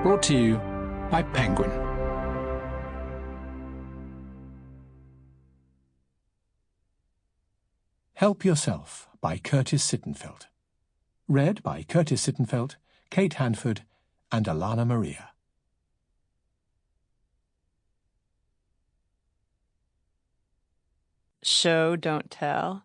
Brought to you by Penguin. Help Yourself by Curtis Sittenfeld. Read by Curtis Sittenfeld, Kate Handford, and Alana Maria. Show, don't tell.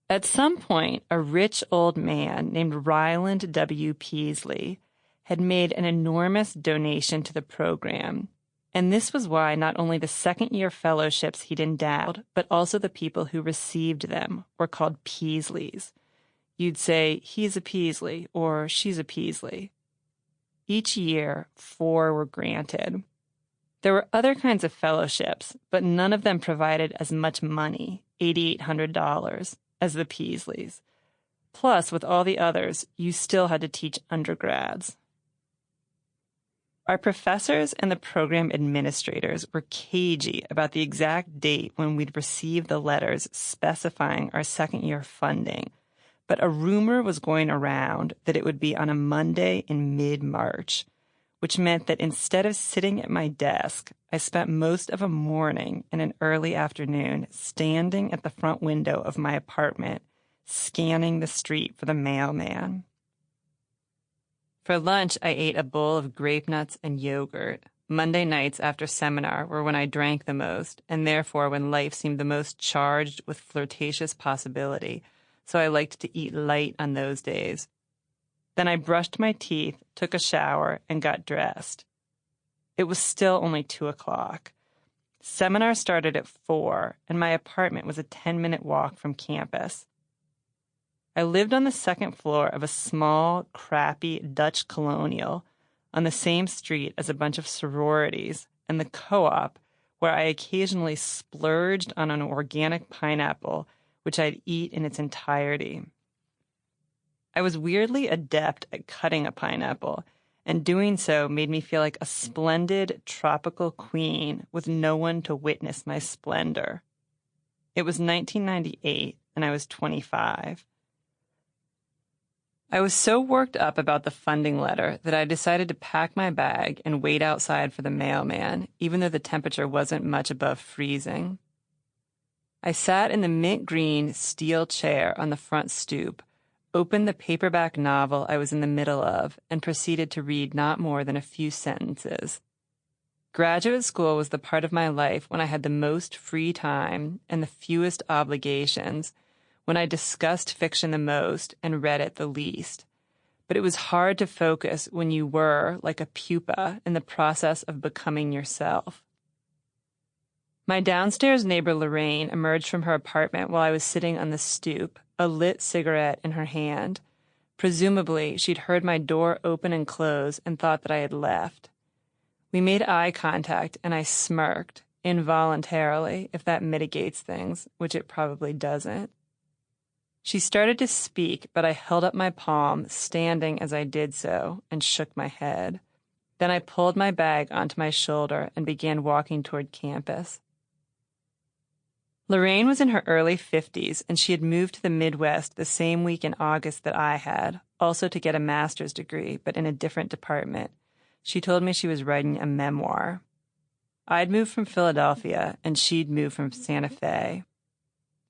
At some point, a rich old man named Ryland W. Peasley had made an enormous donation to the program, and this was why not only the second-year fellowships he'd endowed, but also the people who received them were called Peasleys. You'd say, he's a Peasley, or she's a Peasley. Each year, 4 were granted. There were other kinds of fellowships, but none of them provided as much money, $8,800, as the Peasleys. Plus, with all the others, you still had to teach undergrads. Our professors and the program administrators were cagey about the exact date when we'd receive the letters specifying our second-year funding, but a rumor was going around that it would be on a Monday in mid-March, which meant that instead of sitting at my desk, I spent most of a morning and an early afternoon standing at the front window of my apartment, scanning the street for the mailman. For lunch, I ate a bowl of grape nuts and yogurt. Monday nights after seminar were when I drank the most, and therefore when life seemed the most charged with flirtatious possibility, so I liked to eat light on those days. Then I brushed my teeth, took a shower, and got dressed. It was still only 2 o'clock. Seminar started at 4, and my apartment was a 10-minute walk from campus. I lived on the second floor of a small, crappy Dutch colonial on the same street as a bunch of sororities and the co-op, where I occasionally splurged on an organic pineapple, which I'd eat in its entirety. I was weirdly adept at cutting a pineapple, and doing so made me feel like a splendid tropical queen with no one to witness my splendor. It was 1998, and I was 25. I was so worked up about the funding letter that I decided to pack my bag and wait outside for the mailman, even though the temperature wasn't much above freezing. I sat in the mint green steel chair on the front stoop, opened the paperback novel I was in the middle of, and proceeded to read not more than a few sentences. Graduate school was the part of my life when I had the most free time and the fewest obligations, when I discussed fiction the most and read it the least. But it was hard to focus when you were, like a pupa, in the process of becoming yourself. My downstairs neighbor Lorraine emerged from her apartment while I was sitting on the stoop, a lit cigarette in her hand. Presumably, she'd heard my door open and close and thought that I had left. We made eye contact, and I smirked, involuntarily, if that mitigates things, which it probably doesn't. She started to speak, but I held up my palm, standing as I did so, and shook my head. Then I pulled my bag onto my shoulder and began walking toward campus. Lorraine was in her early 50s, and she had moved to the Midwest the same week in August that I had, also to get a master's degree, but in a different department. She told me she was writing a memoir. I'd moved from Philadelphia, and she'd moved from Santa Fe.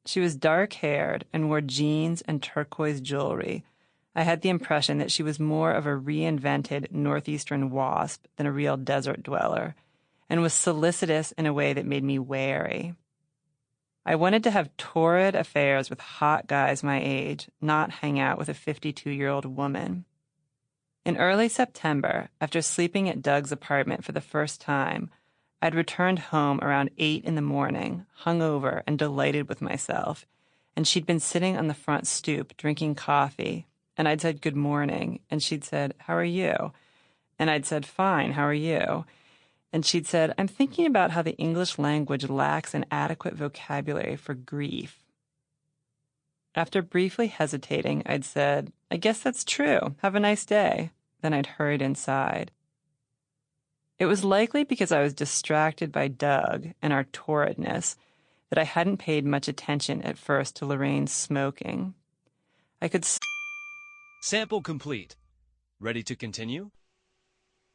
She was dark-haired and wore jeans and turquoise jewelry. I had the impression that she was more of a reinvented northeastern wasp than a real desert dweller, and was solicitous in a way that made me wary. I wanted to have torrid affairs with hot guys my age, not hang out with a 52-year-old woman. In early September, after sleeping at Doug's apartment for the first time, I'd returned home around 8 in the morning, hungover and delighted with myself, and she'd been sitting on the front stoop drinking coffee, and I'd said good morning, and she'd said, "How are you?" And I'd said, "Fine, how are you?" And she'd said, "I'm thinking about how the English language lacks an adequate vocabulary for grief." After briefly hesitating, I'd said, "I guess that's true. Have a nice day." Then I'd hurried inside. It was likely because I was distracted by Doug and our torridness that I hadn't paid much attention at first to Lorraine's smoking. I could Sample complete. Ready to continue?